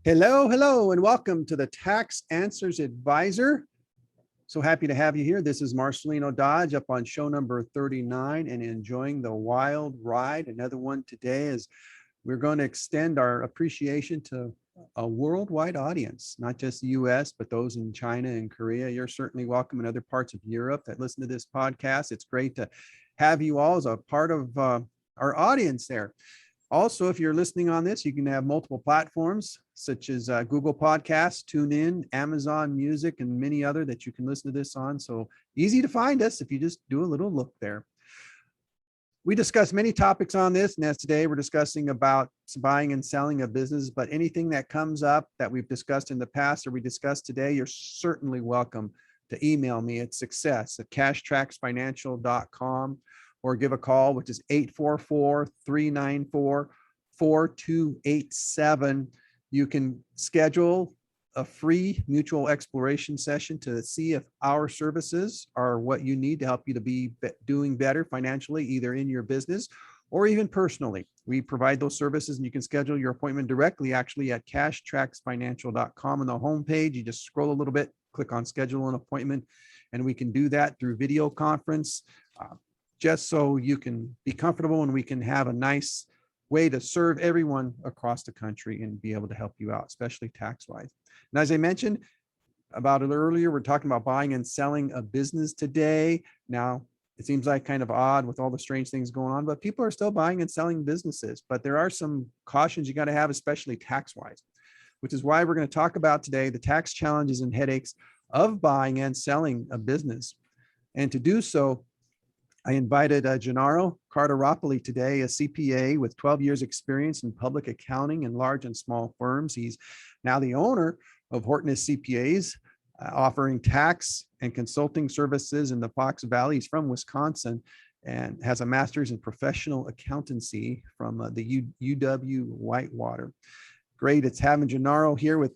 Hello, hello, and welcome to the Tax Answers Advisor. So happy to have you here. This is Marcelino Dodge up on show number 39 and enjoying the wild ride. Another one today is we're going to extend our appreciation to a worldwide audience, not just the US, but those in China and Korea. You're certainly welcome in other parts of Europe that listen to this podcast. It's great to have you all as a part of our audience there. Also, if you're listening on this, you can have multiple platforms such as Google Podcasts, TuneIn, Amazon Music, and many other that you can listen to this on. So easy to find us if you just do a little look there. We discuss many topics on this, and as today we're discussing about buying and selling a business, but anything that comes up that we've discussed in the past or we discussed today, you're certainly welcome to email me at success@cashtracksfinancial.com. or give a call, which is 844-394-4287. You can schedule a free mutual exploration session to see if our services are what you need to help you to be doing better financially, either in your business or even personally. We provide those services, and you can schedule your appointment directly actually at cashtracksfinancial.com. On the homepage, you just scroll a little bit, click on schedule an appointment, and we can do that through video conference. Just so you can be comfortable and we can have a nice way to serve everyone across the country and be able to help you out, especially tax-wise. And as I mentioned about it earlier, we're talking about buying and selling a business today. Now, it seems like kind of odd with all the strange things going on, but people are still buying and selling businesses. But there are some cautions you got to have, especially tax-wise, which is why we're going to talk about today the tax challenges and headaches of buying and selling a business. And to do so, I invited Genaro Cardaropoli today, a CPA with 12 years experience in public accounting in large and small firms. He's now the owner of Hortonist CPAs, offering tax and consulting services in the Fox Valley. He's from Wisconsin and has a master's in professional accountancy from the UW Whitewater. Great, it's having Genaro here with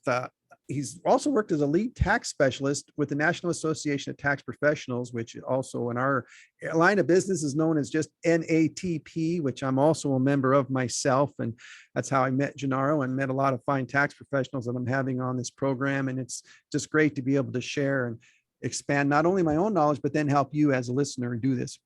he's also worked as a lead tax specialist with the National Association of Tax Professionals, which also in our line of business is known as just NATP, which I'm also a member of myself. And that's how I met Genaro and met a lot of fine tax professionals that I'm having on this program. And it's just great to be able to share and expand not only my own knowledge, but then help you as a listener do this.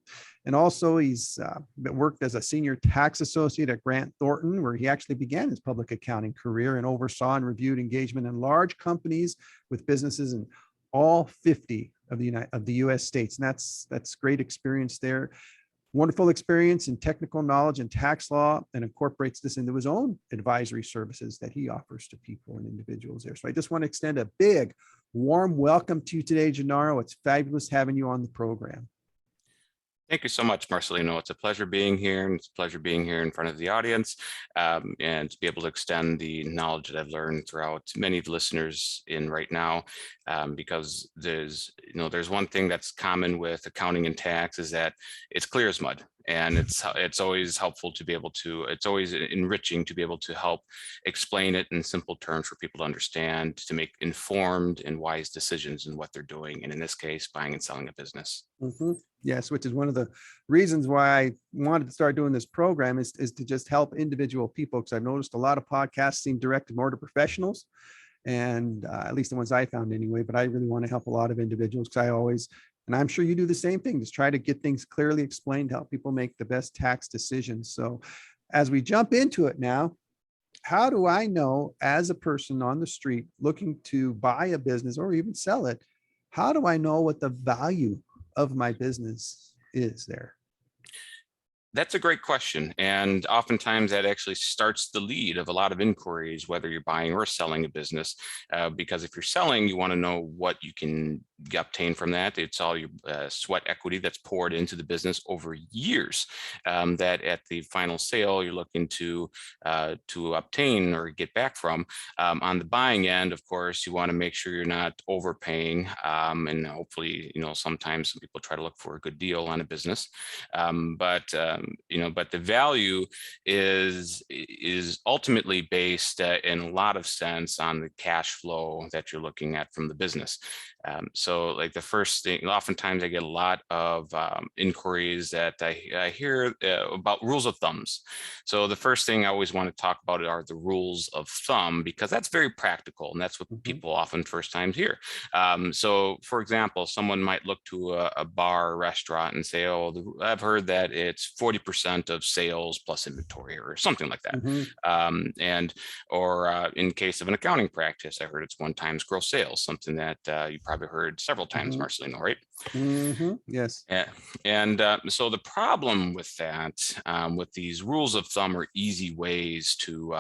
And also he's worked as a senior tax associate at Grant Thornton, where he actually began his public accounting career and oversaw and reviewed engagement in large companies with businesses in all 50 of the US states. And that's great experience there. Wonderful experience in technical knowledge and tax law, and incorporates this into his own advisory services that he offers to people and individuals there. So I just want to extend a big, warm welcome to you today, Genaro. It's fabulous having you on the program. Thank you so much, Marcelino. It's a pleasure being here, and it's a pleasure being here in front of the audience, and to be able to extend the knowledge that I've learned throughout many of the listeners in right now, because there's one thing that's common with accounting and tax is that it's clear as mud. And it's always helpful to be able to, it's always enriching to be able to help explain it in simple terms for people to understand, to make informed and wise decisions in what they're doing. And in this case, buying and selling a business. Mm-hmm. Yes, which is one of the reasons why I wanted to start doing this program is to just help individual people, because I've noticed a lot of podcasts seem directed more to professionals, and at least the ones I found anyway, but I really want to help a lot of individuals because I always, and I'm sure you do the same thing, just try to get things clearly explained to help people make the best tax decisions. So as we jump into it now, how do I know as a person on the street looking to buy a business or even sell it, how do I know what the value of my business is there? That's a great question. And oftentimes that actually starts the lead of a lot of inquiries, whether you're buying or selling a business, because if you're selling, you want to know what you can obtain from that. It's all your sweat equity that's poured into the business over years, that at the final sale, you're looking to obtain or get back from. On the buying end, of course, you want to make sure you're not overpaying. And hopefully, sometimes some people try to look for a good deal on a business. But the value is ultimately based in a lot of sense on the cash flow that you're looking at from the business. So like the first thing, oftentimes I get a lot of inquiries that I hear about rules of thumbs. So the first thing I always want to talk about are the rules of thumb, because that's very practical and that's what people often first times hear. So for example, someone might look to a bar or restaurant and say, oh, I've heard that it's 40% of sales plus inventory or something like that. Or in case of an accounting practice, I heard it's 1 times gross sales, something that you probably heard several times, Marcelino, right? Yes. Yeah. And so the problem with that, with these rules of thumb or easy ways to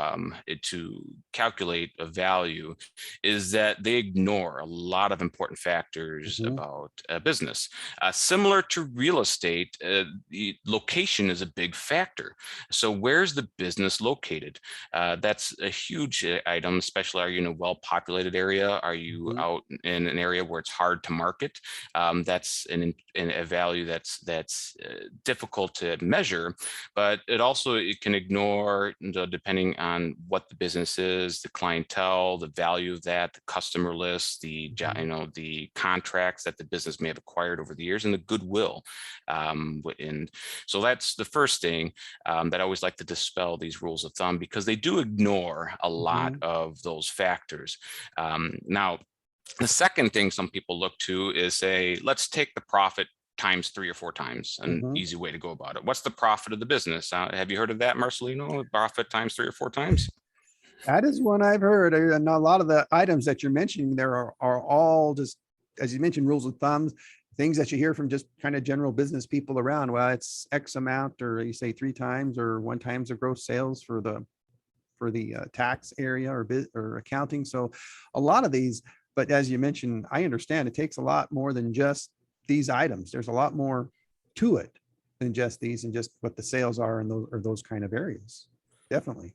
calculate a value, is that they ignore a lot of important factors about a business. Similar to real estate, the location is a big factor. So where's the business located? That's a huge item, especially are you in a well-populated area? Are you out in an area where it's hard to market? That's a value that's difficult to measure, but it can ignore, depending on what the business is, the clientele, the value of that, the customer list, the the contracts that the business may have acquired over the years, and the goodwill. And so that's the first thing that I always like to dispel these rules of thumb, because they do ignore a lot of those factors. Now, the second thing some people look to is say, let's take the profit times 3 or 4 times, an easy way to go about it. What's the profit of the business? Have you heard of that, Marcelino? Profit times 3 or 4 times? That is one I've heard. And a lot of the items that you're mentioning there are all just, as you mentioned, rules of thumbs, things that you hear from just kind of general business people around. Well, it's X amount, or you say 3 times or 1 times the gross sales for the tax area or accounting. So a lot of these, but as you mentioned, I understand it takes a lot more than just these items. There's a lot more to it than just these and just what the sales are in those kind of areas. Definitely.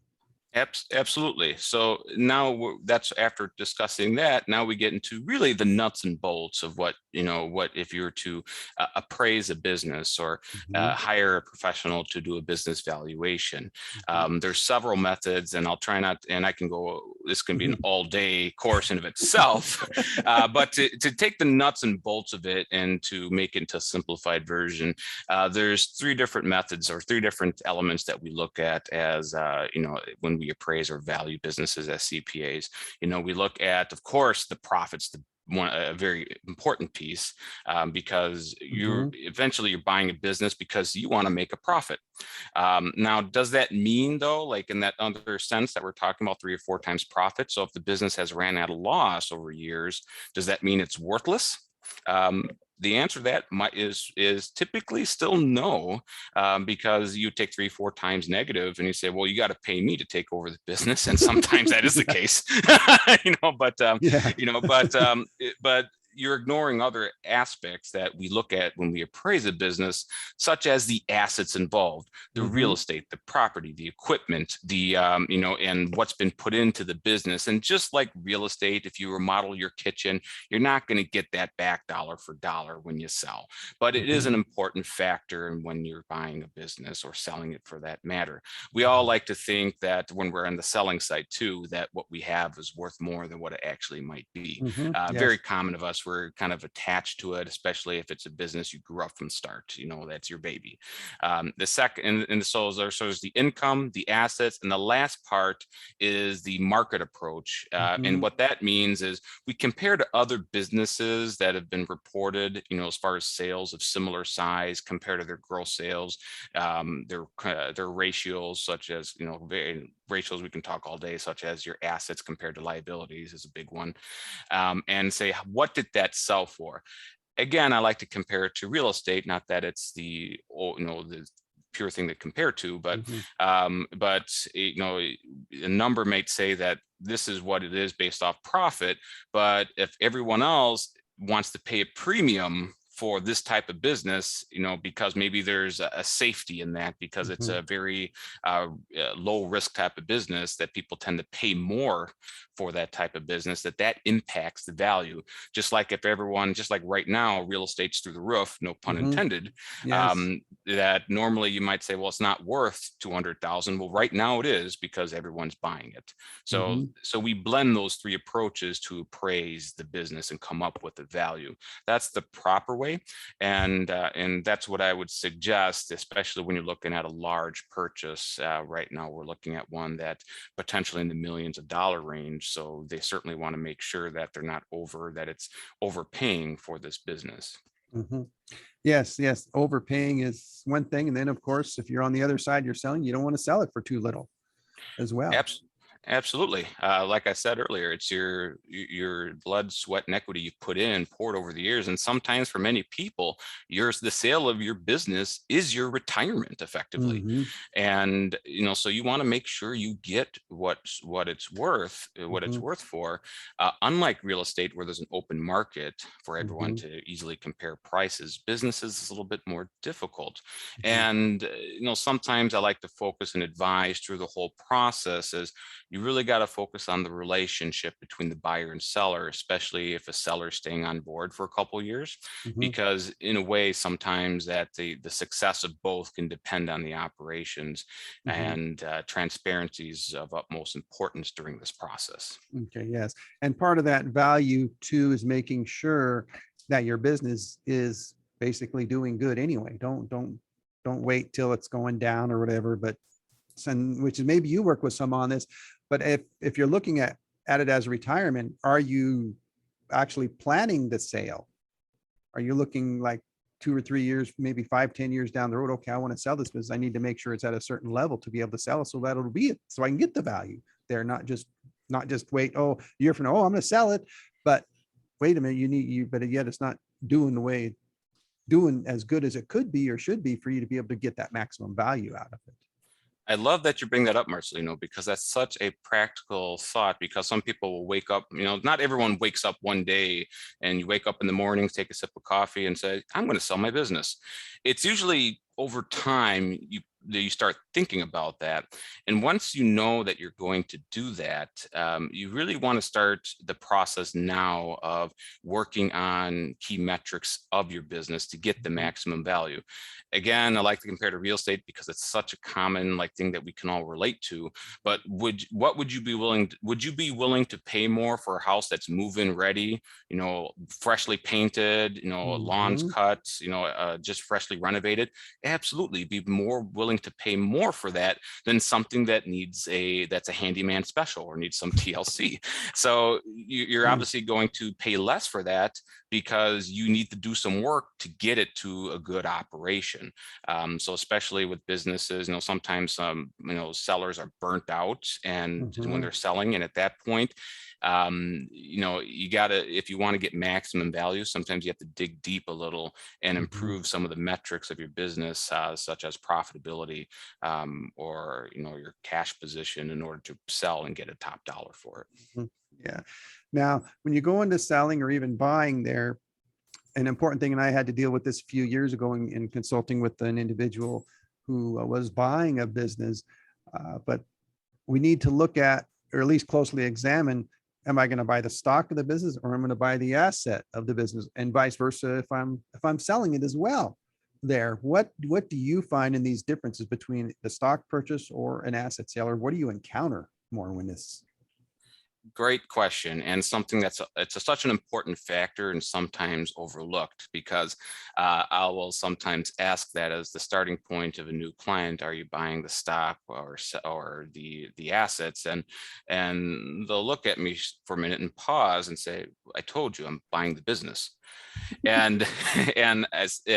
Absolutely. So now that's after discussing that. Now we get into really the nuts and bolts of what if you were to appraise a business or hire a professional to do a business valuation. There's several methods, and I'll try not, and I can go. This can be an all-day course in of itself. But to take the nuts and bolts of it and to make it into a simplified version, there's 3 different methods or 3 different elements that we look at as when we appraise or value businesses as CPAs. We look at, of course, the profits, a very important piece, because you're buying a business because you want to make a profit. Now, does that mean, though, like in that other sense that we're talking about 3 or 4 times profit? So if the business has ran at a loss over years, does that mean it's worthless? The answer to that is typically still no, because you take 3, 4 times negative and you say, well, you got to pay me to take over the business. And sometimes that is the case, but you're ignoring other aspects that we look at when we appraise a business, such as the assets involved, the real estate, the property, the equipment, and what's been put into the business. And just like real estate, if you remodel your kitchen, you're not going to get that back dollar for dollar when you sell. But it is an important factor in when you're buying a business or selling it, for that matter. We all like to think that when we're on the selling side too, that what we have is worth more than what it actually might be. Very common of us. We're kind of attached to it, especially if it's a business you grew up from start. That's your baby. The second, and so there's the income, the assets, and the last part is the market approach. And what that means is we compare to other businesses that have been reported, as far as sales of similar size, compared to their gross sales, their ratios, such as ratios we can talk all day, such as your assets compared to liabilities is a big one, and say, what did that sell for? Again, I like to compare it to real estate, not that it's the pure thing to compare to, but a number might say that this is what it is based off profit. But if everyone else wants to pay a premium for this type of business, because maybe there's a safety in that, because it's a very low risk type of business that people tend to pay more for that type of business, that impacts the value. Just like right now, real estate's through the roof, no pun intended. Yes. That normally you might say, well, it's not worth 200,000. Well, right now it is, because everyone's buying it. So we blend those three approaches to appraise the business and come up with the value. That's the proper way. And that's what I would suggest, especially when you're looking at a large purchase. Right now, we're looking at one that potentially in the millions of dollar range. So they certainly want to make sure that they're not that it's overpaying for this business. Yes. Overpaying is one thing. And then, of course, if you're on the other side, you're selling, you don't want to sell it for too little as well. Absolutely. Like I said earlier, it's your blood, sweat, and equity you've put in, poured over the years. And sometimes for many people, the sale of your business is your retirement effectively. And, so you want to make sure you get what it's worth, it's worth for, unlike real estate, where there's an open market for everyone to easily compare prices. Businesses is a little bit more difficult. And, sometimes I like to focus and advise through the whole process is, you really got to focus on the relationship between the buyer and seller, especially if a seller is staying on board for a couple of years, because in a way, sometimes that the success of both can depend on the operations, and transparency is of utmost importance during this process. Okay. Yes. And part of that value too is making sure that your business is basically doing good anyway. Don't wait till it's going down or whatever, but which is, maybe you work with some on this, but if you're looking at it as retirement, are you actually planning the sale? Are you looking like 2 or 3 years, maybe 5, 10 years down the road? Okay, I want to sell this business. I need to make sure it's at a certain level to be able to sell it, so that it'll be it, so I can get the value there. Not just wait, a year from now, I'm going to sell it, but wait a minute, but yet it's not doing as good as it could be or should be for you to be able to get that maximum value out of it. I love that you bring that up, Marcelino, because that's such a practical thought, because some people will wake up, not everyone wakes up one day and you wake up in the mornings, take a sip of coffee and say, I'm going to sell my business. It's usually over time you start thinking about that. And once you know that you're going to do that, you really want to start the process now of working on key metrics of your business to get the maximum value. Again, I like to compare to real estate because it's such a common thing that we can all relate to. But would you be willing to pay more for a house that's move-in ready, freshly painted, lawns cut, just freshly renovated? Absolutely, be more willing to pay more for that than something that that's a handyman special or needs some TLC. So you're obviously going to pay less for that because you need to do some work to get it to a good operation. So especially with businesses, sometimes sellers are burnt out and when they're selling, and at that point, you gotta, if you want to get maximum value, sometimes you have to dig deep a little and improve some of the metrics of your business, such as profitability, or your cash position, in order to sell and get a top dollar for it. Yeah. Now, when you go into selling or even buying there, an important thing, and I had to deal with this a few years ago in consulting with an individual who was buying a business, but we need to look at, or at least closely examine, am I going to buy the stock of the business, or am I going to buy the asset of the business, and vice versa if I'm selling it as well? There, what do you find in these differences between the stock purchase or an asset sale, or what do you encounter more when this? Great question, and something it's such an important factor and sometimes overlooked, because I will sometimes ask that as the starting point of a new client: are you buying the stock or the assets? And they'll look at me for a minute and pause and say, I told you I'm buying the business. And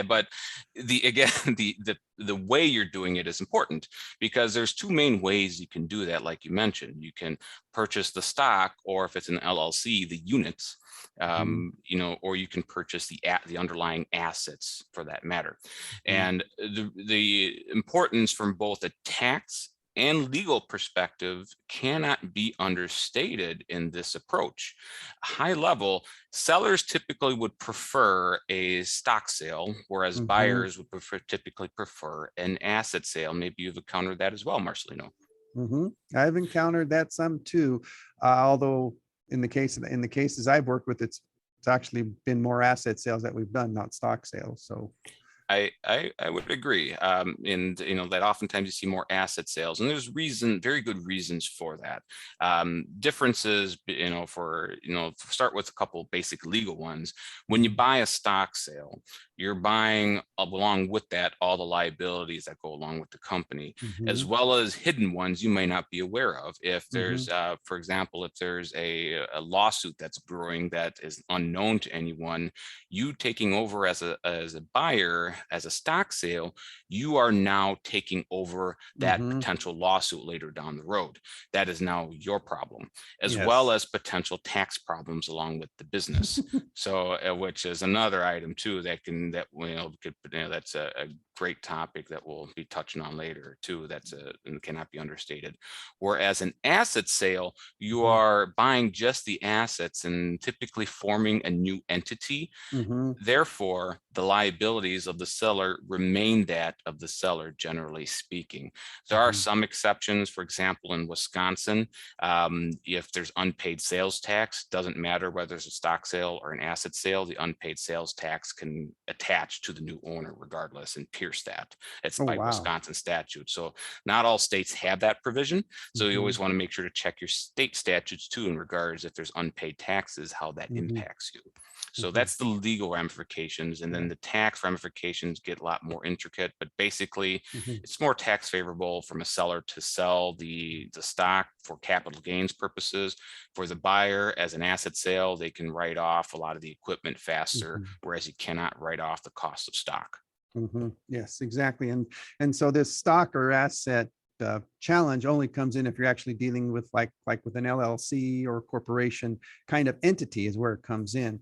but the way you're doing it is important, because there's two main ways you can do that. Like you mentioned, you can purchase the stock, or if it's an LLC, the units, or you can purchase the underlying assets for that matter. And the importance from both a tax and legal perspective cannot be understated in this approach. High level, sellers typically would prefer a stock sale, whereas Mhm, buyers would typically prefer an asset sale. Maybe you've encountered that as well, Marcelino. mhm. I've encountered that some too, although in the cases I've worked with, it's actually been more asset sales that we've done, not stock sales. So, I would agree. And that oftentimes you see more asset sales, and there's very good reasons for that. Differences, start with a couple basic legal ones. When you buy a stock sale, you're buying along with that all the liabilities that go along with the company, as mhm, well as hidden ones you may not be aware of. If mhm, there's, for example, if there's a lawsuit that's brewing that is unknown to anyone, you taking over as a buyer, as a stock sale, you are now taking over that mhm. potential lawsuit later down the road. That is now your problem, as well Yes. as potential tax problems along with the business. So, which is another item too that's a great topic that we'll be touching on later too. And cannot be understated. Whereas an asset sale, you Mhm, are buying just the assets and typically forming a new entity. mhm, Therefore, the liabilities of the seller remain that of the seller, generally speaking. There are mhm. some exceptions. For example, in Wisconsin, if there's unpaid sales tax, doesn't matter whether it's a stock sale or an asset sale, the unpaid sales tax can attach to the new owner regardless and pierce that. It's Oh, by wow. Wisconsin statute. So not all states have that provision. So you always Mhm, want to make sure to check your state statutes too in regards if there's unpaid taxes, how that mhm, impacts you. So mhm. that's the legal ramifications. And Yeah. then the tax ramifications get a lot more intricate, but basically Mhm, it's more tax favorable from a seller to sell the stock for capital gains purposes. For the buyer, as an asset sale, they can write off a lot of the equipment faster, mhm, whereas you cannot write off the cost of stock. mhm. Yes, exactly. And so this stock or asset challenge only comes in if you're actually dealing with like with an LLC or corporation kind of entity is where it comes in.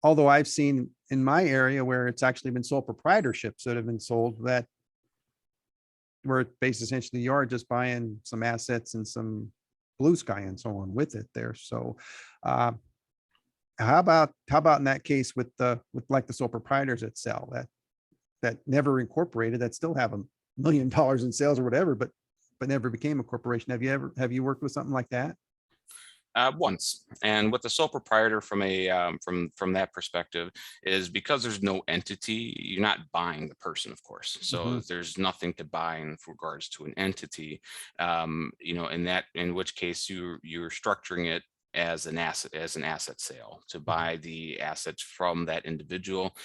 Although I've seen in my area where it's actually been sole proprietorships that have been sold that where it based essentially you are just buying some assets and some blue sky and so on with it there. So uh, how about in that case with like the sole proprietors that sell that never incorporated that still have $1 million in sales or whatever, but never became a corporation. Have you worked with something like that? Once, and with the sole proprietor from a from that perspective is because there's no entity, you're not buying the person, of course. Hmm. So there's nothing to buy in regards to an entity. In which case you're structuring it as an asset sale to Hmm. buy the assets from that individual.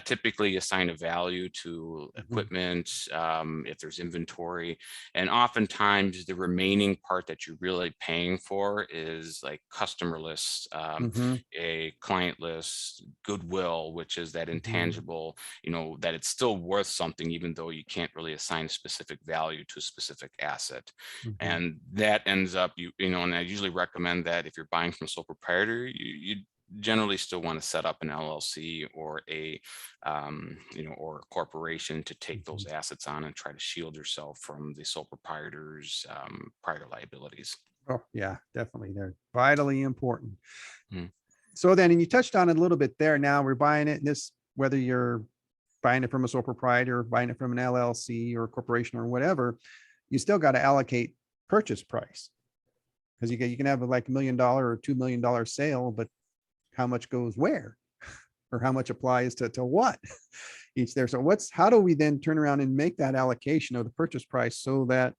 Typically assign a value to Hmm. equipment, if there's inventory, and oftentimes the remaining part that you're really paying for is like customer lists, Hmm. a client list, goodwill, which is that Hmm. intangible, that it's still worth something, even though you can't really assign a specific value to a specific asset. Hmm. And that ends up, and I usually recommend that if you're buying from a sole proprietor, you generally still want to set up an LLC or or a corporation to take Hmm. those assets on and try to shield yourself from the sole proprietor's prior liabilities. Oh, yeah, definitely. They're vitally important. Mm. So then, and you touched on it a little bit there. Now we're buying it in this, whether you're buying it from a sole proprietor, buying it from an LLC or a corporation or whatever, you still got to allocate purchase price because you can have like $1 million or $2 million sale, but how much goes where or how much applies to what each there. So how do we then turn around and make that allocation of the purchase price so that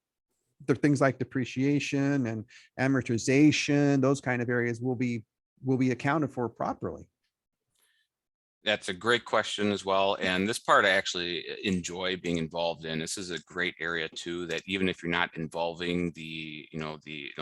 the things like depreciation and amortization, those kind of areas will be accounted for properly? That's a great question as well. And this part I actually enjoy being involved in. This is a great area too, that even if you're not involving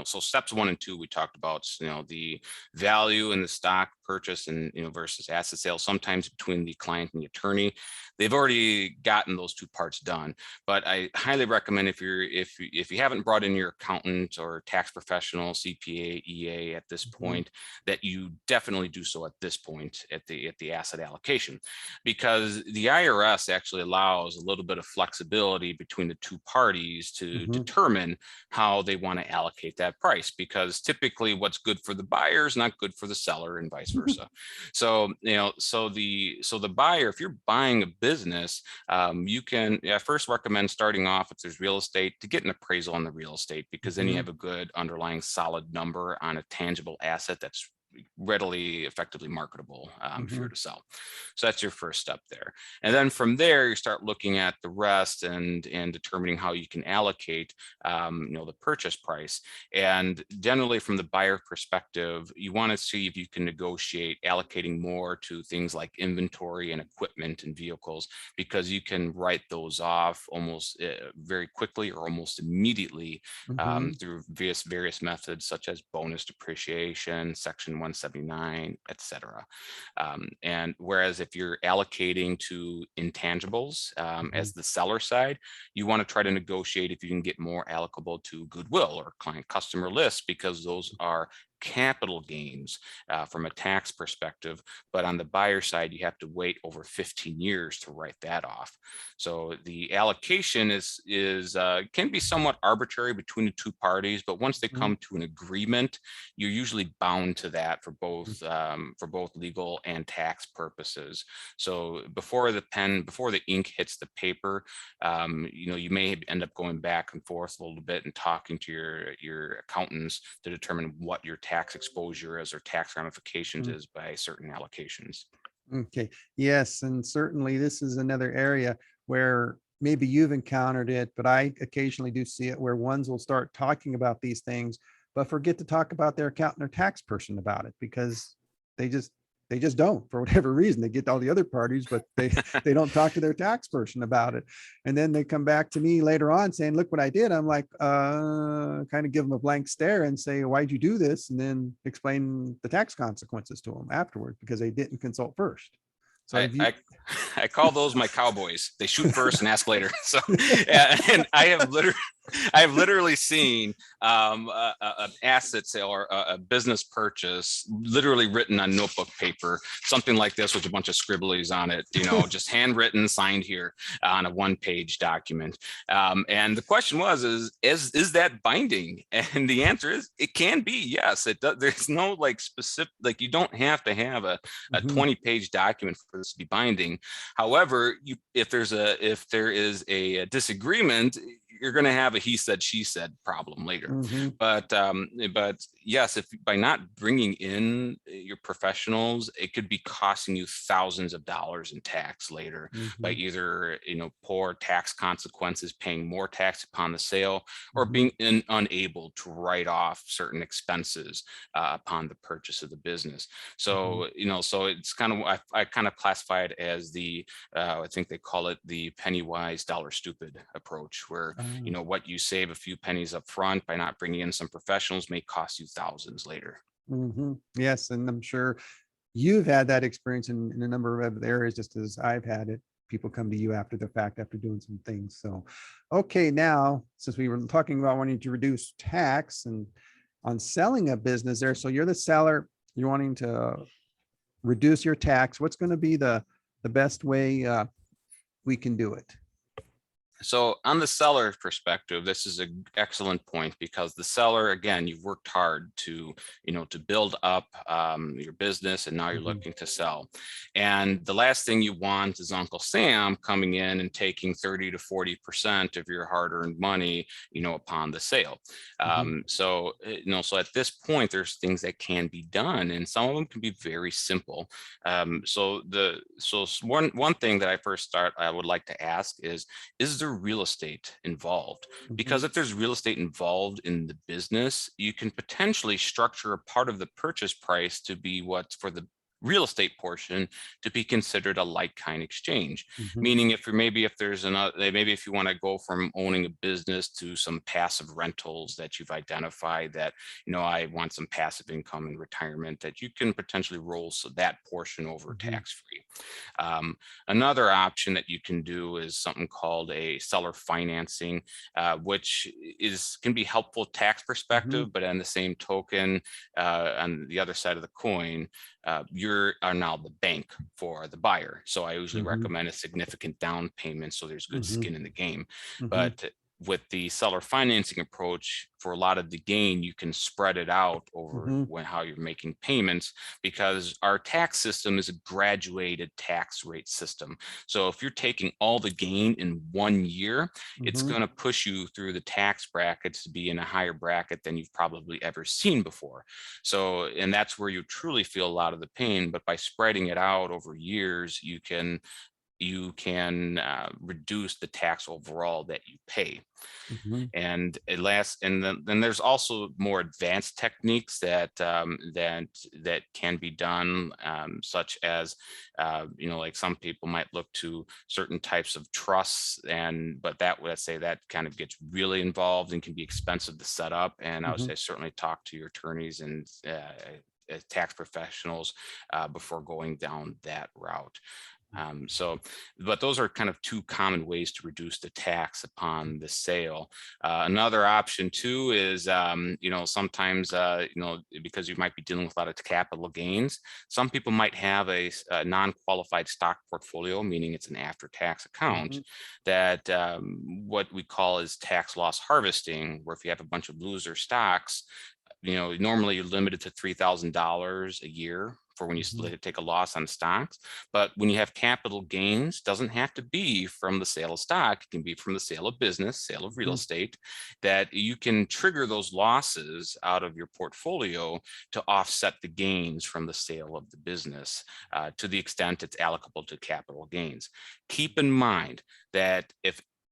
so steps 1 and 2, we talked about, the value in the stock purchase and, versus asset sale, sometimes between the client and the attorney, they've already gotten those 2 parts done. But I highly recommend if you haven't brought in your accountant or tax professional, CPA, EA at this Mhm. point, that you definitely do so at this point at the asset allocation allocation, because the IRS actually allows a little bit of flexibility between the two parties to determine how they want to allocate that price, because typically what's good for the buyer is not good for the seller and vice versa. So, so the buyer, if you're buying a business, you can, I first recommend starting off, if there's real estate, to get an appraisal on the real estate, because then you have a good underlying solid number on a tangible asset that's readily, effectively marketable if you were to sell. So that's your first step there. And then from there, you start looking at the rest and determining how you can allocate, the purchase price. And generally, from the buyer perspective, you want to see if you can negotiate allocating more to things like inventory and equipment and vehicles, because you can write those off almost very quickly or almost immediately through various methods such as bonus depreciation, Section 179, etc. And whereas if you're allocating to intangibles as the seller side, you want to try to negotiate if you can get more allocable to goodwill or client customer lists, because those are capital gains from a tax perspective. But on the buyer side, you have to wait over 15 years to write that off. So the allocation can be somewhat arbitrary between the two parties, but once they come to an agreement, you're usually bound to that for both legal and tax purposes. So before the ink hits the paper, you may end up going back and forth a little bit and talking to your accountants to determine what your tax exposure is or tax ramifications is by certain allocations. Okay. Yes. And certainly this is another area where maybe you've encountered it, but I occasionally do see it, where ones will start talking about these things, but forget to talk about their accountant or tax person about it, because they just don't, for whatever reason. They get all the other parties, but they don't talk to their tax person about it. And then they come back to me later on saying, look what I did. I'm like, kind of give them a blank stare and say, why'd you do this? And then explain the tax consequences to them afterward, because they didn't consult first. So I call those my cowboys. They shoot first and ask later. So, and I have literally seen an asset sale or a business purchase literally written on notebook paper, something like this with a bunch of scribblies on it, just handwritten, signed here on a one-page document. And the question was, is that binding? And the answer is, it can be, yes. It does. There's no specific, you don't have to have a 20-page document for this to be binding. However, if there is a disagreement, you're going to have a he said, she said problem later. But yes, if by not bringing in your professionals, it could be costing you thousands of dollars in tax later by either poor tax consequences, paying more tax upon the sale, or being unable to write off certain expenses upon the purchase of the business. So so it's kind of, I kind of classify it as I think they call it the penny wise, dollar stupid approach, where what you save a few pennies up front by not bringing in some professionals may cost you thousands later. Yes, and I'm sure you've had that experience in a number of other areas, just as I've had it. People come to you after the fact, after doing some things. So, okay, now, since we were talking about wanting to reduce tax and on selling a business there, so you're the seller, you're wanting to reduce your tax. What's going to be the best way we can do it? So on the seller perspective, this is an excellent point, because the seller, again, you've worked hard to build up your business, and now you're looking to sell. And the last thing you want is Uncle Sam coming in and taking 30 to 40% of your hard-earned money, upon the sale. So at this point, there's things that can be done, and some of them can be very simple. So one thing that I would like to ask is there real estate involved? Because if there's real estate involved in the business, you can potentially structure a part of the purchase price to be what's for the real estate portion to be considered a like-kind exchange. Meaning if you want to go from owning a business to some passive rentals that you've identified that, I want some passive income in retirement, that you can potentially roll that portion over tax-free. Another option that you can do is something called a seller financing, which can be helpful tax perspective, but on the same token, on the other side of the coin, you are now the bank for the buyer. So I usually recommend a significant down payment so there's good skin in the game. But with the seller financing approach, for a lot of the gain, you can spread it out over how you're making payments, because our tax system is a graduated tax rate system. So if you're taking all the gain in 1 year, it's going to push you through the tax brackets to be in a higher bracket than you've probably ever seen before. So, and that's where you truly feel a lot of the pain. But by spreading it out over years, you can reduce the tax overall that you pay. And then there's also more advanced techniques that can be done, such as like some people might look to certain types of trusts, but let's say that kind of gets really involved and can be expensive to set up. And I would say certainly talk to your attorneys and tax professionals before going down that route. But those are kind of two common ways to reduce the tax upon the sale. Another option too is, sometimes, because you might be dealing with a lot of capital gains, some people might have a non-qualified stock portfolio, meaning it's an after-tax account that what we call is tax loss harvesting, where if you have a bunch of loser stocks, normally you're limited to $3,000 a year for when you take a loss on stocks. But when you have capital gains, doesn't have to be from the sale of stock. It can be from the sale of business, sale of real estate, that you can trigger those losses out of your portfolio to offset the gains from the sale of the business, to the extent it's allocable to capital gains. Keep in mind that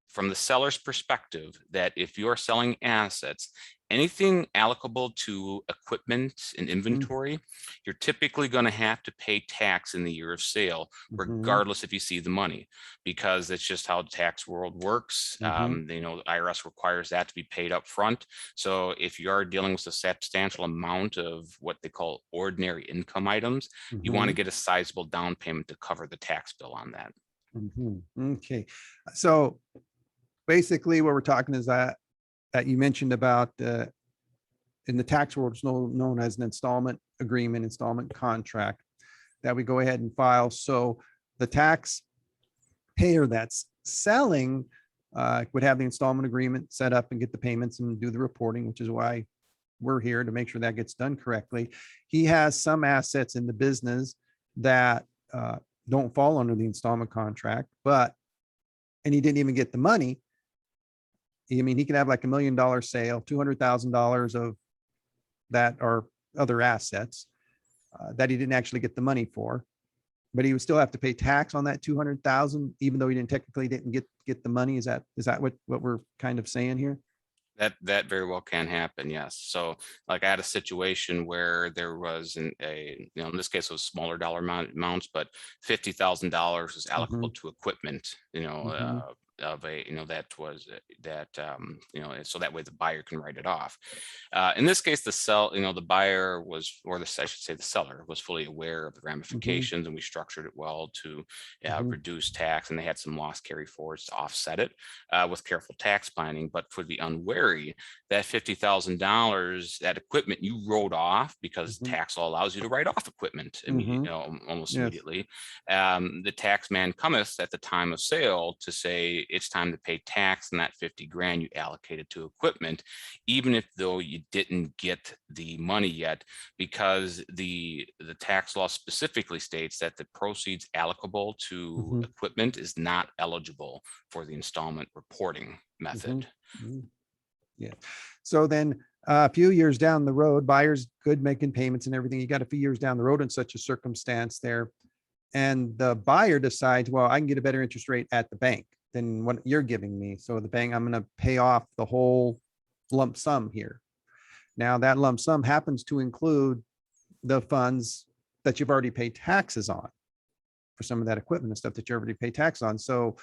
from the seller's perspective, that if you're selling assets, anything allocable to equipment and inventory, you're typically going to have to pay tax in the year of sale, regardless if you see the money, because that's just how the tax world works. The IRS requires that to be paid up front. So if you are dealing with a substantial amount of what they call ordinary income items, you want to get a sizable down payment to cover the tax bill on that. Okay. So basically what we're talking is that you mentioned about in the tax world, it's known as an installment agreement, installment contract that we go ahead and file. So the taxpayer that's selling would have the installment agreement set up and get the payments and do the reporting, which is why we're here to make sure that gets done correctly. He has some assets in the business that don't fall under the installment contract, and he didn't even get the money. I mean, he can have like $1 million sale, $200,000 of that are other assets that he didn't actually get the money for, but he would still have to pay tax on that 200,000, even though he didn't get the money. Is that what we're kind of saying here? That very well can happen, yes. So like I had a situation where there was in this case it was smaller dollar amounts, but $50,000 was allocable to equipment, of a, so that way the buyer can write it off. In this case, the buyer was, I should say the seller was fully aware of the ramifications, and we structured it well to reduce tax, and they had some loss carry forwards to offset it with careful tax planning. But for the unwary, that $50,000, that equipment you wrote off, because tax law allows you to write off equipment almost immediately. The tax man cometh at the time of sale to say it's time to pay tax on that 50 grand you allocated to equipment, even if though you didn't get the money yet, because the tax law specifically states that the proceeds allocable to equipment is not eligible for the installment reporting method. Yeah. So then a few years down the road, buyer's good making payments and everything. You got a few years down the road in such a circumstance there, and the buyer decides, well, I can get a better interest rate at the bank than what you're giving me. So the bank, I'm going to pay off the whole lump sum here. Now that lump sum happens to include the funds that you've already paid taxes on for some of that equipment and stuff that you already paid tax on. So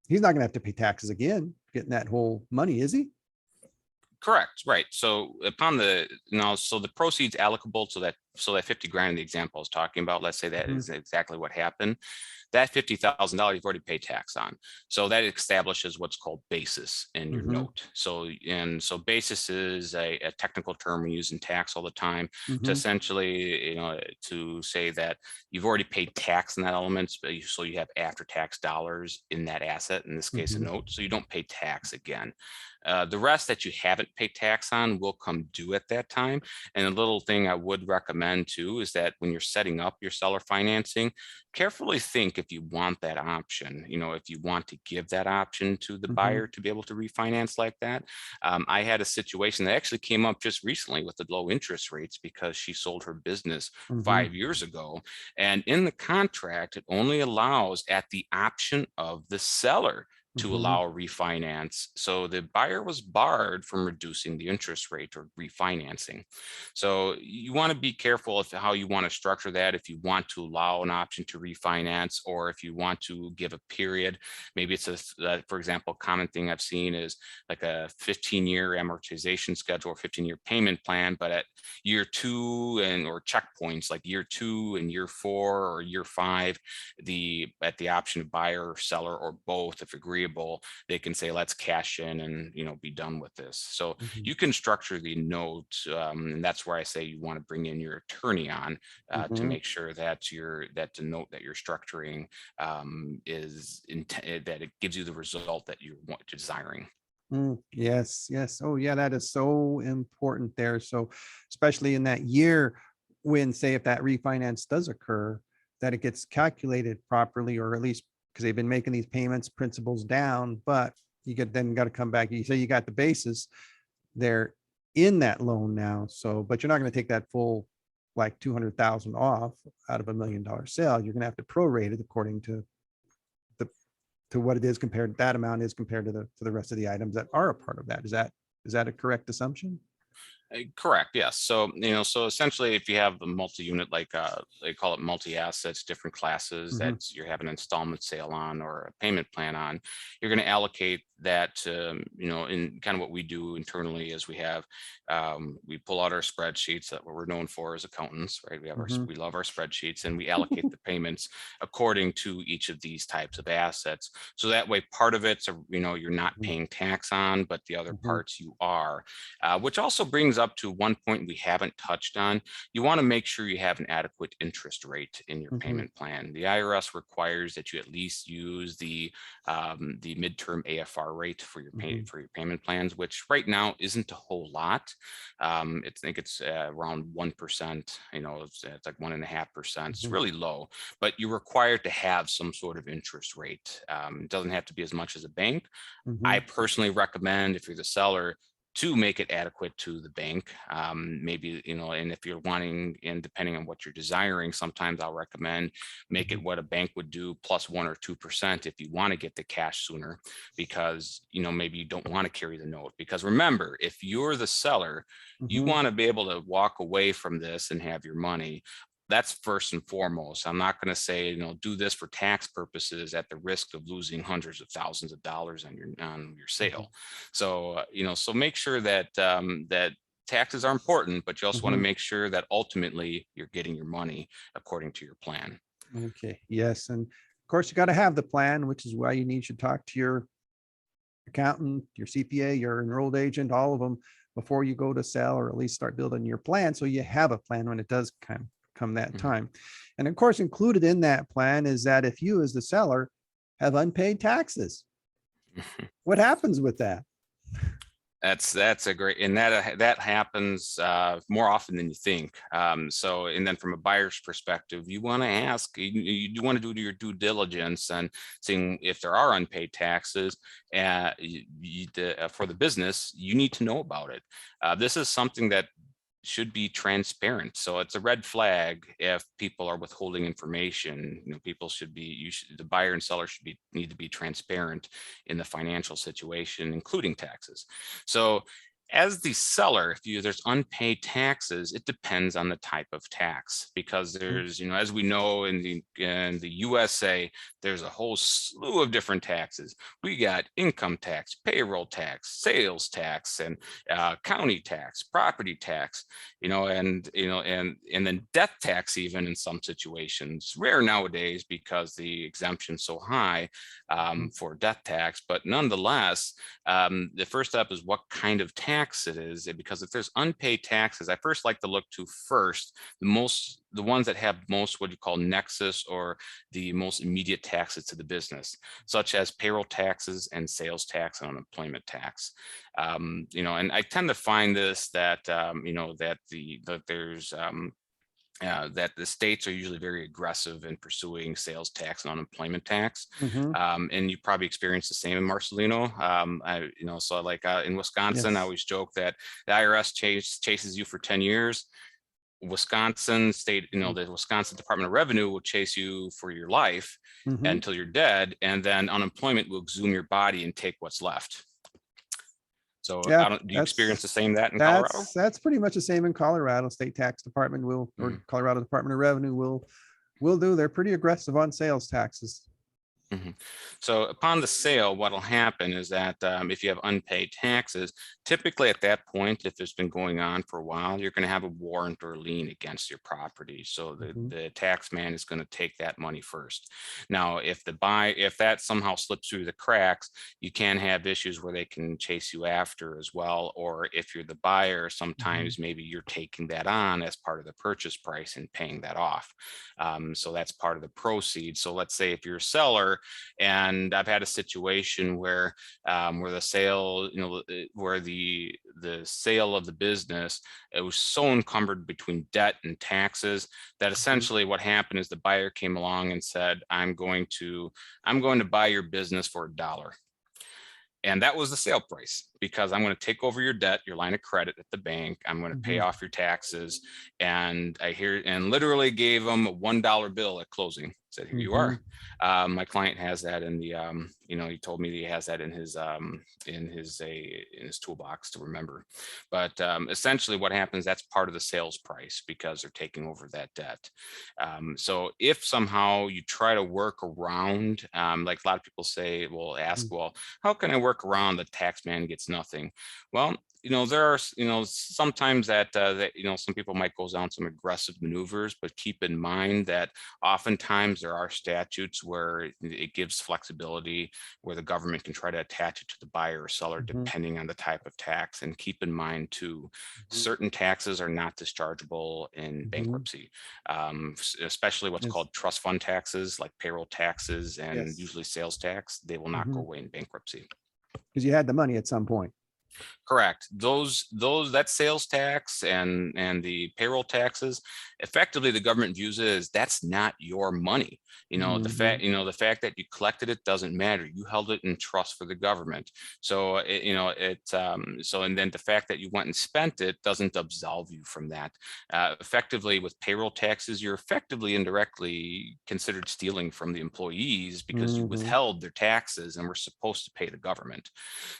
he's not going to have to pay taxes again, getting that whole money, is he? Correct. Right. So upon the proceeds allocable to that so that 50 grand in the example I was talking about, let's say that Mhm. is exactly what happened. That $50,000 you've already paid tax on. So that establishes what's called basis in your Mhm. note. So basis is a technical term we use in tax all the time to Mhm. essentially, to say that you've already paid tax on that element, so you have after tax dollars in that asset, in this case, a Mhm. note, so you don't pay tax again. The rest that you haven't paid tax on will come due at that time. And a little thing I would recommend too is that when you're setting up your seller financing, carefully think if you want that option, if you want to give that option to the Mhm. buyer to be able to refinance like that. I had a situation that actually came up just recently with the low interest rates because she sold her business Mhm. 5 years ago. And in the contract, it only allows at the option of the seller to Mhm. allow a refinance. So the buyer was barred from reducing the interest rate or refinancing. So you want to be careful of how you want to structure that. If you want to allow an option to refinance, or if you want to give a period, maybe it's for example, common thing I've seen is like a 15-year amortization schedule or 15-year payment plan, but at year 2 or checkpoints like year 2 and year 4 or year 5, at the option of buyer or seller or both, if agreeable, they can say, let's cash in and be done with this. So Mhm. you can structure the note, and that's where I say you want to bring in your attorney on to Mhm. make sure that the note that you're structuring that it gives you the result that you want desiring. Yes, yes. Oh, yeah, that is so important there. So, especially in that year when, say, if that refinance does occur, that it gets calculated properly, or at least because they've been making these payments, principals down, but you get then got to come back. You say you got the basis, they're in that loan now. So, but you're not going to take that full like 200,000 off out of $1 million sale. You're going to have to prorate it according the to what it is compared, that amount is compared to the rest of the items that are a part of that. Is that a correct assumption? Correct. Yes. So, so essentially, if you have a multi-unit, like they call it multi-assets, different classes that Mhm. you have an installment sale on or a payment plan on, you're going to allocate that to, in kind of what we do internally is we pull out our spreadsheets that we're known for as accountants, right? Mhm. We love our spreadsheets, and we allocate the payments according to each of these types of assets. So that way, part of it's, you're not Mhm. paying tax on, but the other Mhm. parts you are. Which also brings up to one point we haven't touched on. You want to make sure you have an adequate interest rate in your Mhm. payment plan. The IRS requires that you at least use the midterm AFR rate for Mhm. for your payment plans, which right now isn't a whole lot. I think it's around 1%. It's like 1.5%. It's Mhm. really low, but you're required to have some sort of interest rate. It doesn't have to be as much as a bank. I Mhm. personally recommend, if you're the seller, to make it adequate to the bank. Maybe, and if you're wanting, and depending on what you're desiring, sometimes I'll recommend make it Mhm. what a bank would do plus 1 or 2% if you want to get the cash sooner, because, maybe you don't want to carry the note. Because remember, if you're the seller, you Mhm. want to be able to walk away from this and have your money. That's first and foremost. I'm not going to say, do this for tax purposes at the risk of losing hundreds of thousands of dollars on your Mhm. sale. So, so make sure that that taxes are important, but you also want to Mhm. make sure that ultimately you're getting your money according to your plan. Okay. Yes, and of course you got to have the plan, which is why you need to talk to your accountant, your CPA, your enrolled agent, all of them before you go to sell, or at least start building your plan. So you have a plan when it does come that Mhm. time. And of course, included in that plan is that if you as the seller have unpaid taxes, what happens with that? That's a great, and that happens more often than you think. So, and then from a buyer's perspective, you want to ask, you want to do your due diligence and seeing if there are unpaid taxes. For the business, you need to know about it. This is something that should be transparent. So it's a red flag if people are withholding information. People should be, the buyer and seller need to be transparent in the financial situation, including taxes. So As the seller, there's unpaid taxes, it depends on the type of tax, because there's, as we know, in the USA, there's a whole slew of different taxes. We got income tax, payroll tax, sales tax, and county tax, property tax, and then death tax, even in some situations. Rare nowadays because the exemption's so high for death tax, but nonetheless, the first step is what kind of tax it is, because if there's unpaid taxes, I first like to look to first the ones that have most what you call nexus, or the most immediate taxes to the business, such as payroll taxes and sales tax and unemployment tax. And I tend to find this that that the states are usually very aggressive in pursuing sales tax and unemployment tax. And you probably experienced the same in Marcelino. So like in Wisconsin, I Yes. always joke that the IRS chases you for 10 years. Wisconsin state, the Wisconsin Department of Revenue will chase you for your life until you're dead. And then unemployment will exhume your body and take what's left. So Yeah, do you experience the same that in Colorado? That's pretty much the same in Colorado. State Tax Department will, or Colorado Department of Revenue will do. They're pretty aggressive on sales taxes. So upon the sale, what'll happen is that if you have unpaid taxes, typically at that point, if it's been going on for a while, you're going to have a warrant or lien against your property. So the tax man is going to take that money first. Now, if that somehow slips through the cracks, you can have issues where they can chase you after as well. Or if you're the buyer, sometimes maybe you're taking that on as part of the purchase price and paying that off. So that's part of the proceeds. So let's say if you're a seller, and I've had a situation where the sale, where the sale of the business, it was so encumbered between debt and taxes that essentially what happened is the buyer came along and said, I'm going to buy your business for $1. And that was the sale price, because I'm going to take over your debt, your line of credit at the bank. I'm going to pay off your taxes. And literally gave them a $1 bill at closing. Said, here you are. My client has that in the, he told me he has that in his toolbox to remember. But essentially what happens, that's part of the sales price, because they're taking over that debt. So if somehow you try to work around, like a lot of people say, well, how can I work around the tax man gets nothing? Well, there are, sometimes that some people might go down some aggressive maneuvers, but keep in mind that oftentimes there are statutes where it gives flexibility, where the government can try to attach it to the buyer or seller, depending on the type of tax. And keep in mind too, certain taxes are not dischargeable in bankruptcy, especially what's called trust fund taxes, like payroll taxes and usually sales tax. They will not go away in bankruptcy. Because you had the money at some point. Correct. That sales tax and the payroll taxes, effectively the government views it as that's not your money. The fact that you collected it doesn't matter. You held it in trust for the government. So and then the fact that you went and spent it doesn't absolve you from that. Effectively, with payroll taxes, you're effectively indirectly considered stealing from the employees, because you withheld their taxes and were supposed to pay the government.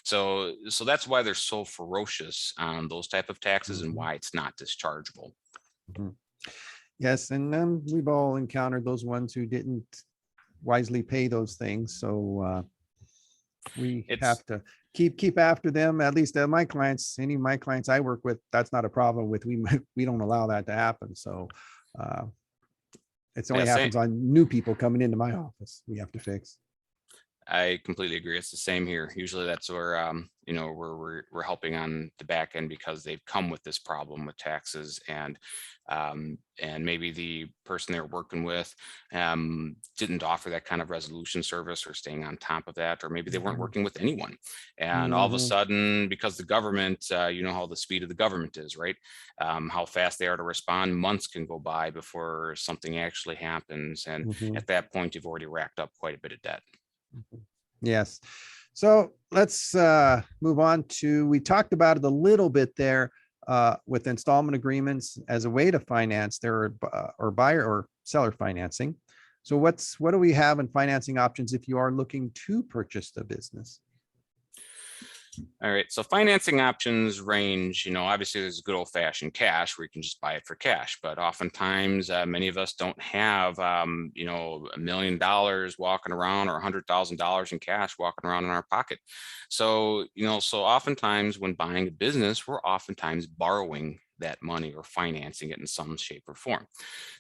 So that's why they're so ferocious on those type of taxes and why it's not dischargeable. Yes, and we've all encountered those ones who didn't wisely pay those things. So we have to keep after them. At least any of my clients I work with, that's not a problem with. We don't allow that to happen. So it only happens on new people coming into my office. We have to fix. I completely agree. It's the same here. Usually that's where, we're helping on the back end, because they've come with this problem with taxes, and maybe the person they're working with didn't offer that kind of resolution service or staying on top of that, or maybe they weren't working with anyone. And all of a sudden, because the government, how the speed of the government is, right? How fast they are to respond, months can go by before something actually happens. And at that point, you've already racked up quite a bit of debt. Yes. So let's move on to, we talked about it a little bit there with installment agreements as a way to finance their or buyer or seller financing. So what do we have in financing options if you are looking to purchase the business? All right, so financing options range, obviously there's good old fashioned cash where you can just buy it for cash, but oftentimes many of us don't have, $1 million walking around or $100,000 in cash walking around in our pocket. So, so oftentimes when buying a business, we're oftentimes borrowing that money or financing it in some shape or form.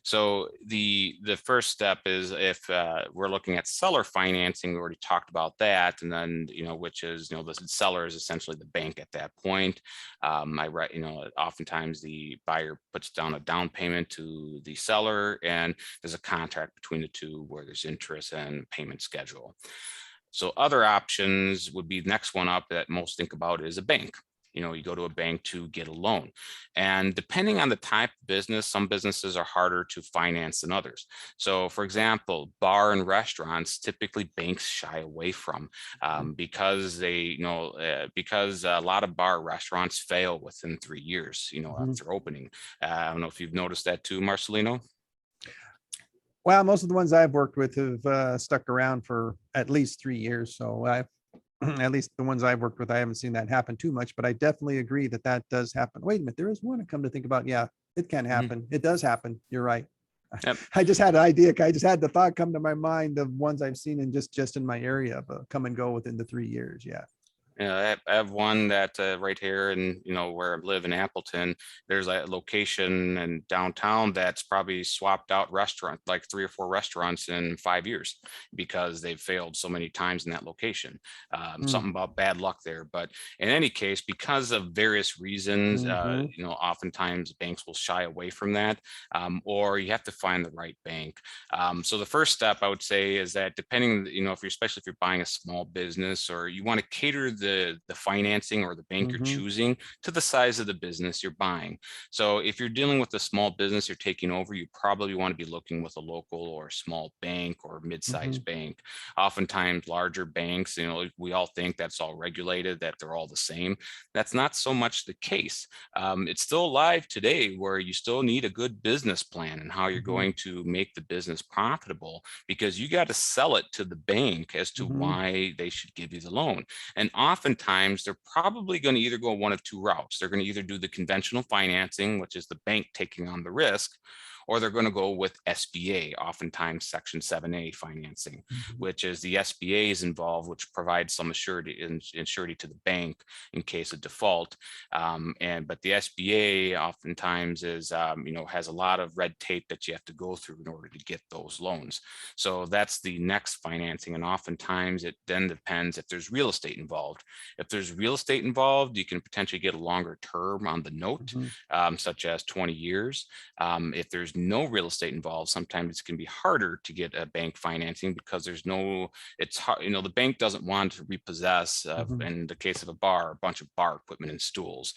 So the first step is if we're looking at seller financing, we already talked about that, and then which is the seller is essentially the bank at that point. Oftentimes the buyer puts down a down payment to the seller, and there's a contract between the two where there's interest and payment schedule. So other options would be the next one up that most think about is a bank. You go to a bank to get a loan. And depending on the type of business, some businesses are harder to finance than others. So for example, bar and restaurants, typically banks shy away from because because a lot of bar restaurants fail within 3 years, after opening. I don't know if you've noticed that too, Marcelino. Well, most of the ones I've worked with have stuck around for at least 3 years. So at least the ones I've worked with, I haven't seen that happen too much, but I definitely agree that that does happen. Wait a minute, there is one to come to think about. Yeah, it can happen. It does happen. You're right. Yep. I just had an idea. I just had the thought come to my mind of ones I've seen in just in my area, but come and go within the 3 years. Yeah. I have one that right here and where I live in Appleton, there's a location in downtown that's probably swapped out restaurant, like 3 or 4 restaurants in 5 years because they've failed so many times in that location. Something about bad luck there. But in any case, because of various reasons, oftentimes banks will shy away from that, or you have to find the right bank. So the first step I would say is that depending, especially if you're buying a small business or you want to cater the financing or the bank you're choosing to the size of the business you're buying. So if you're dealing with a small business you're taking over, you probably want to be looking with a local or small bank or mid-sized bank. Oftentimes larger banks, we all think that's all regulated, that they're all the same. That's not so much the case. It's still alive today where you still need a good business plan and how you're going to make the business profitable, because you got to sell it to the bank as to why they should give you the loan. And oftentimes they're probably going to either go one of 2 routes. They're going to either do the conventional financing, which is the bank taking on the risk, or they're going to go with SBA, oftentimes Section 7A financing, which is the SBA is involved, which provides some surety to the bank in case of default. But the SBA oftentimes is, has a lot of red tape that you have to go through in order to get those loans. So that's the next financing. And oftentimes it then depends if there's real estate involved. If there's real estate involved, you can potentially get a longer term on the note, such as 20 years. If there's no real estate involved, sometimes it can be harder to get a bank financing because it's hard, the bank doesn't want to repossess, in the case of a bar, a bunch of bar equipment and stools.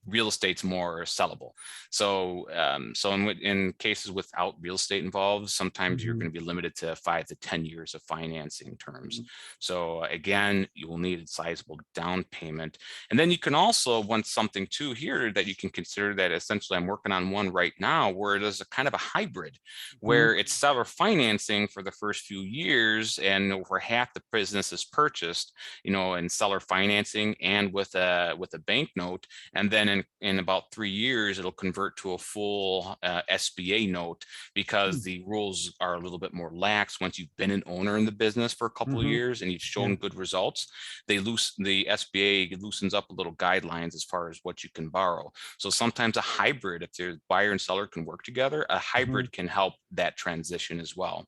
Real estate's more sellable. So in cases without real estate involved, sometimes you're going to be limited to 5 to 10 years of financing terms. So again, you will need a sizable down payment. And then you can also want something too here that you can consider, that essentially I'm working on one right now where it is a kind of a hybrid where it's seller financing for the first few years, and over half the business is purchased, in seller financing and with a bank note. And then in about 3 years, it'll convert to a full SBA note, because the rules are a little bit more lax. Once you've been an owner in the business for a couple of years and you've shown good results, the SBA loosens up a little guidelines as far as what you can borrow. So sometimes a hybrid, if the buyer and seller can work together, a hybrid can help that transition as well.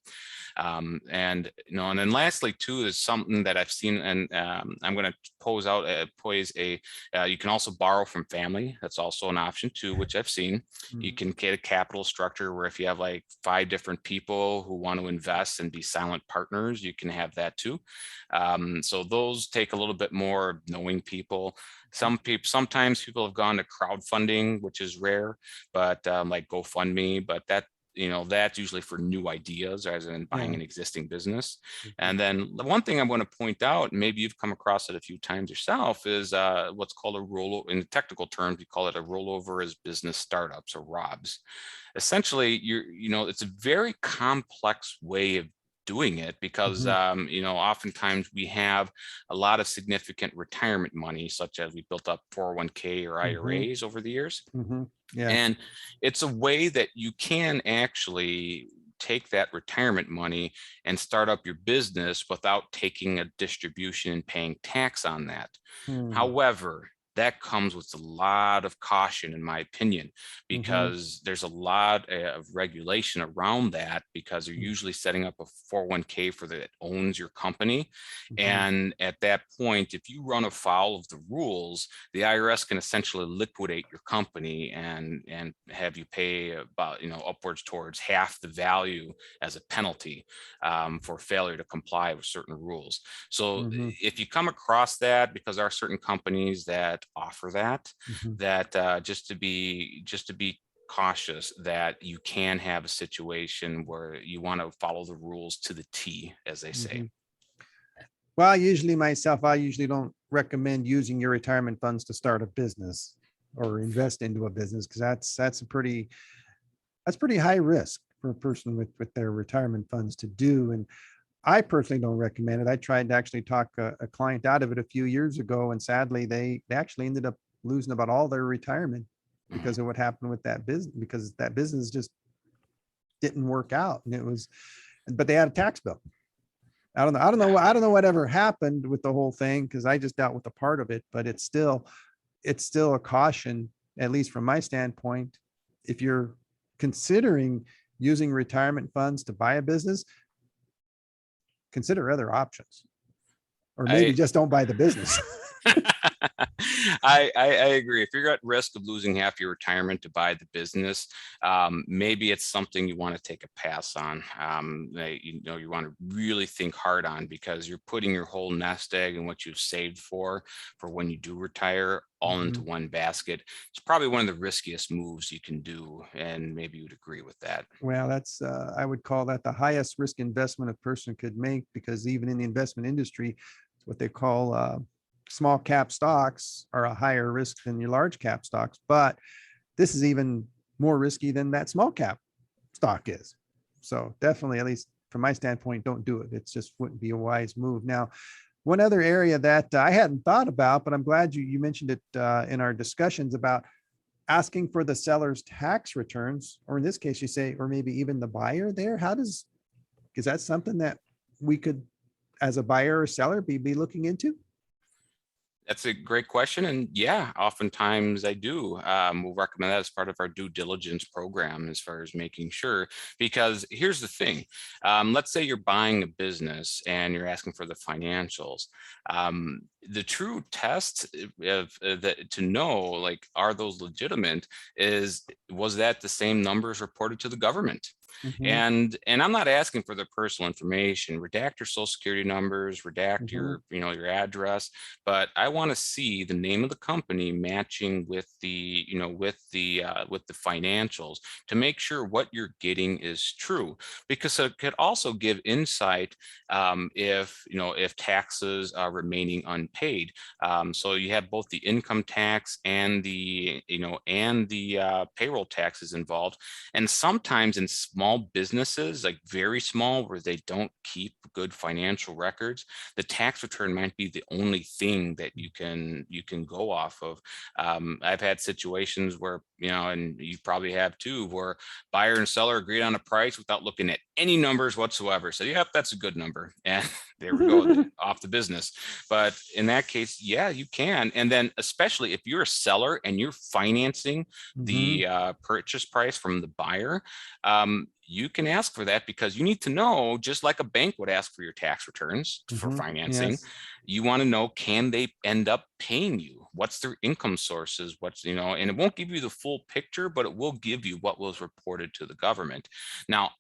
And then lastly too is something that I've seen, and I'm going to pose you can also borrow from family. That's also an option too, which I've seen. You can get a capital structure where if you have like 5 different people who want to invest and be silent partners, you can have that too. So those take a little bit more knowing people. Sometimes people have gone to crowdfunding, which is rare, but like GoFundMe, but that's usually for new ideas rather than buying an existing business. And then the one thing I want to point out, maybe you've come across it a few times yourself, is what's called a rollover. In technical terms, we call it a rollover as business startups, or ROBS. Essentially, it's a very complex way of doing it because, oftentimes we have a lot of significant retirement money, such as we built up 401k or IRAs over the years. Yeah. And it's a way that you can actually take that retirement money and start up your business without taking a distribution and paying tax on that. However, that comes with a lot of caution, in my opinion, because there's a lot of regulation around that, because you're usually setting up a 401k for that owns your company. And at that point, if you run afoul of the rules, the IRS can essentially liquidate your company and have you pay about, upwards towards half the value as a penalty for failure to comply with certain rules. So if you come across that, because there are certain companies that offer that, just to be cautious that you can have a situation where you want to follow the rules to the T, as they say. Well, I usually don't recommend using your retirement funds to start a business or invest into a business, because that's pretty high risk for a person with their retirement funds to do. And I personally don't recommend it. I tried to actually talk a client out of it a few years ago, and sadly, they actually ended up losing about all their retirement because of what happened with that business, because that business just didn't work out. And but they had a tax bill. I don't know whatever happened with the whole thing, because I just dealt with a part of it, but it's still a caution, at least from my standpoint. If you're considering using retirement funds to buy a business, consider other options, or maybe just don't buy the business. I agree. If you're at risk of losing half your retirement to buy the business, maybe it's something you want to take a pass on. You want to really think hard on, because you're putting your whole nest egg and what you've saved for when you do retire all into one basket. It's probably one of the riskiest moves you can do, and maybe you'd agree with that. Well, that's I would call that the highest risk investment a person could make, because even in the investment industry, it's what they call small cap stocks are a higher risk than your large cap stocks, but this is even more risky than that small cap stock is. So definitely, at least from my standpoint, don't do it. It just wouldn't be a wise move. Now, one other area that I hadn't thought about, but I'm glad you mentioned it in our discussions, about asking for the seller's tax returns, or in this case, you say, or maybe even the buyer there. Is that something that we could, as a buyer or seller, be looking into? That's a great question. And yeah, oftentimes I do. We'll recommend that as part of our due diligence program, as far as making sure, because here's the thing. Let's say you're buying a business and you're asking for the financials. The true test to know, like, are those legitimate, was that the same numbers reported to the government? And I'm not asking for their personal information. Redact your social security numbers, redact your address, but I want to see the name of the company matching with the financials, to make sure what you're getting is true, because it could also give insight if taxes are remaining unpaid. So you have both the income tax and the payroll taxes involved. And sometimes in small businesses, like very small, where they don't keep good financial records, the tax return might be the only thing that you can go off of. I've had situations where, and you probably have too, where buyer and seller agreed on a price without looking at any numbers whatsoever. So, yep, that's a good number. And there we go, off the business. But in that case, yeah, you can. And then especially if you're a seller and you're financing the purchase price from the buyer, you can ask for that, because you need to know, just like a bank would ask for your tax returns for financing. Yes. You want to know, can they end up paying you? What's their income sources? And it won't give you the full picture, but it will give you what was reported to the government. Now,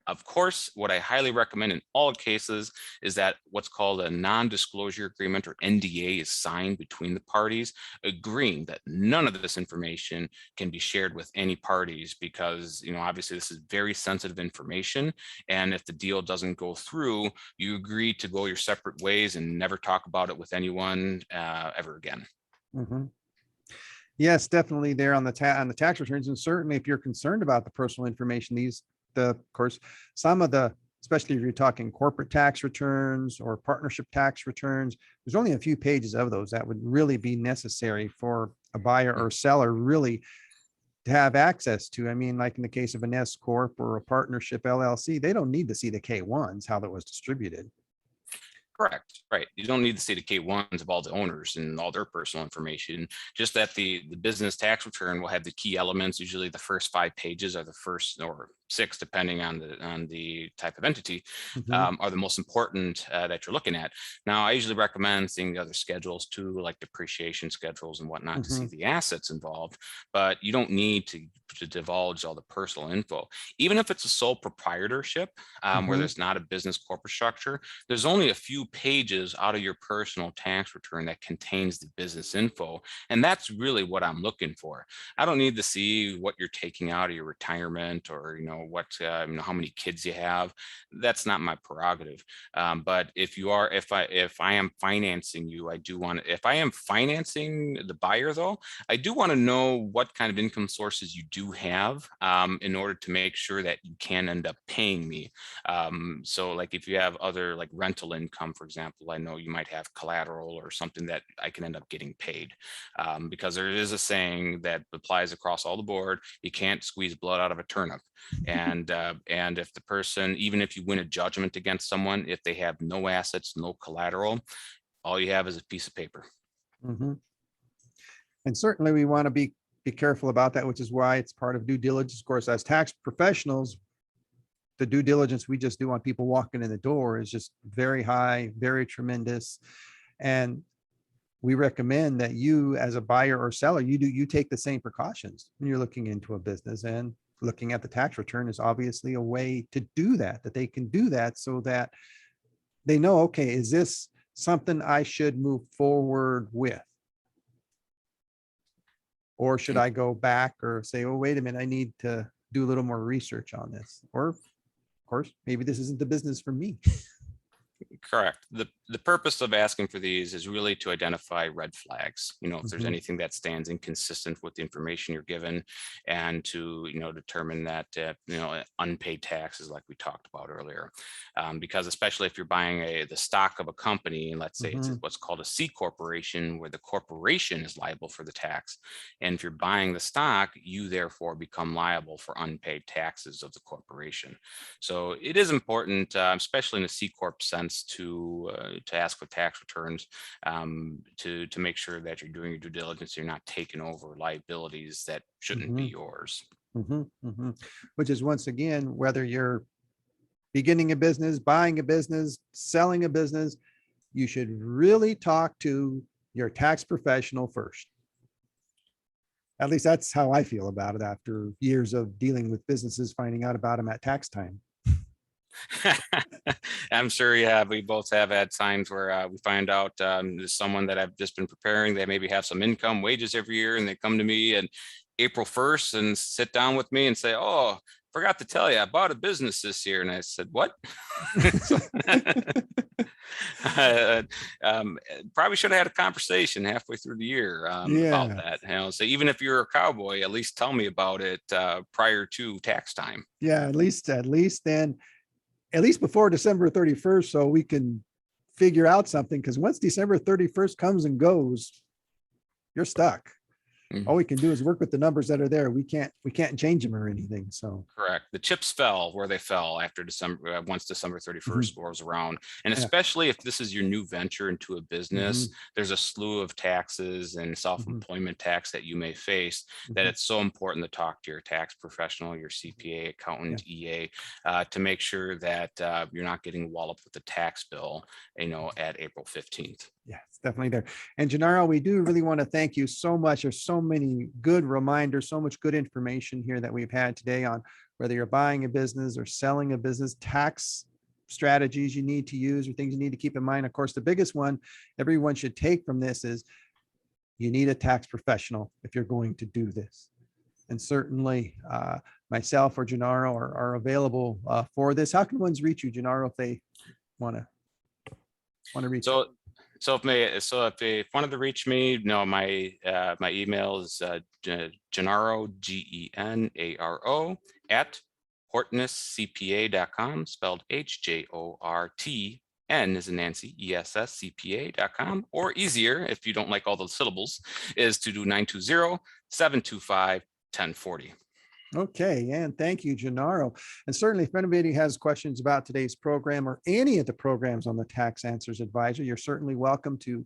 of course, what I highly recommend in all cases is that what's called a non-disclosure agreement, or NDA, is signed between the parties, agreeing that none of this information can be shared with any parties, because, obviously this is very sensitive information. And if the deal doesn't go through, you agree to go your separate ways and never talk about it with anyone ever again. Yes, definitely there on the tax returns. And certainly if you're concerned about the personal information, of course, some of the especially if you're talking corporate tax returns or partnership tax returns. There's only a few pages of those that would really be necessary for a buyer or seller really to have access to. I mean, like in the case of an S Corp or a partnership LLC, they don't need to see the K1s, how that was distributed. Correct. Right. You don't need to see the K1s of all the owners and all their personal information. Just that the business tax return will have the key elements. Usually the first 5 pages are the first, or 6, depending on the type of entity, are the most important that you're looking at. Now, I usually recommend seeing the other schedules too, like depreciation schedules and whatnot, to see the assets involved. But you don't need to divulge all the personal info. Even if it's a sole proprietorship where there's not a business corporate structure, there's only a few pages out of your personal tax return that contains the business info. And that's really what I'm looking for. I don't need to see what you're taking out of your retirement, or, what, how many kids you have. That's not my prerogative. But if I am financing you, I do want to, if I am financing the buyer though, I do want to know what kind of income sources you do have in order to make sure that you can end up paying me. So like if you have other like rental income, for example, I know you might have collateral or something that I can end up getting paid, because there is a saying that applies across all the board: you can't squeeze blood out of a turnip. And if the person, even if you win a judgment against someone, if they have no assets, no collateral, all you have is a piece of paper. And certainly we want to be careful about that, which is why it's part of due diligence. Of course, as tax professionals, the due diligence we just do on people walking in the door is just very high, very tremendous. And we recommend that you, as a buyer or seller, you take the same precautions when you're looking into a business. And looking at the tax return is obviously a way to do that, that they can do that so that they know, okay, is this something I should move forward with? Or should I go back or say, oh, wait a minute, I need to do a little more research on this? Or, of course, maybe this isn't the business for me. Correct. The purpose of asking for these is really to identify red flags, if there's anything that stands inconsistent with the information you're given, and to, determine that, unpaid taxes like we talked about earlier. Because especially if you're buying the stock of a company, and let's say it's what's called a C corporation, where the corporation is liable for the tax. And if you're buying the stock, you therefore become liable for unpaid taxes of the corporation. So it is important, especially in a C Corp sense, to ask for tax returns, to make sure that you're doing your due diligence. You're not taking over liabilities that shouldn't be yours. Which is, once again, whether you're beginning a business, buying a business, selling a business, you should really talk to your tax professional first. At least that's how I feel about it after years of dealing with businesses, finding out about them at tax time. I'm sure, we both have had times where we find out there's someone that I've just been preparing. They maybe have some income, wages every year, and they come to me and April 1st and sit down with me and say, oh, forgot to tell you, I bought a business this year. And I said, what? Probably should have had a conversation halfway through the year about that. So even if you're a cowboy, at least tell me about it prior to tax time. Yeah, at least then, at least before December 31st, so we can figure out something. Because once December 31st comes and goes, you're stuck. All we can do is work with the numbers that are there. We can't change them or anything. So correct. The chips fell where they fell after December, once December 31st rolls around. And especially if this is your new venture into a business, there's a slew of taxes and self-employment tax that you may face, that it's so important to talk to your tax professional, your CPA, accountant, EA, to make sure that you're not getting walloped with the tax bill, at April 15th. Yeah, it's definitely there. And Genaro, we do really want to thank you so much. There's so many good reminders, so much good information here that we've had today on whether you're buying a business or selling a business, tax strategies you need to use or things you need to keep in mind. Of course, the biggest one everyone should take from this is you need a tax professional if you're going to do this. And certainly myself or Genaro are available for this. How can ones reach you, Genaro, if they want to reach you? So if they wanted to reach me, my email is Genaro, Genaro hortnesscpa.com, spelled HJORTN as in Nancy, ESSCPA.com, or easier, if you don't like all those syllables, is to do 920-725-1040. Okay, and thank you, Genaro. And certainly if anybody has questions about today's program or any of the programs on the Tax Answers Advisor, you're certainly welcome to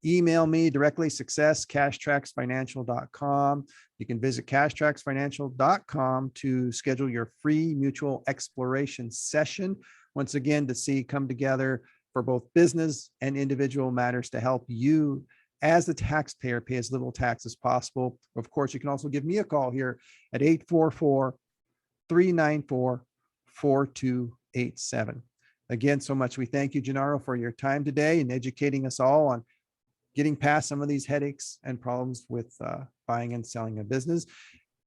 email me directly, success@cashtracksfinancial.com. You can visit cashtracksfinancial.com to schedule your free mutual exploration session. Once again, to come together for both business and individual matters to help you as the taxpayer pay as little tax as possible. Of course, you can also give me a call here at 844-394-4287. Again, so much we thank you, Genaro, for your time today and educating us all on getting past some of these headaches and problems with buying and selling a business.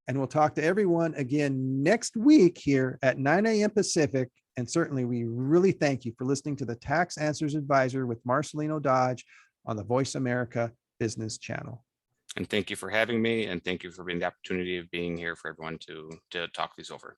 And we'll talk to everyone again next week here at 9 a.m. Pacific. And certainly we really thank you for listening to the Tax Answers Advisor with Marcelino Dodge on the Voice America Business Channel. And thank you for having me. And thank you for being the opportunity of being here for everyone to talk these over.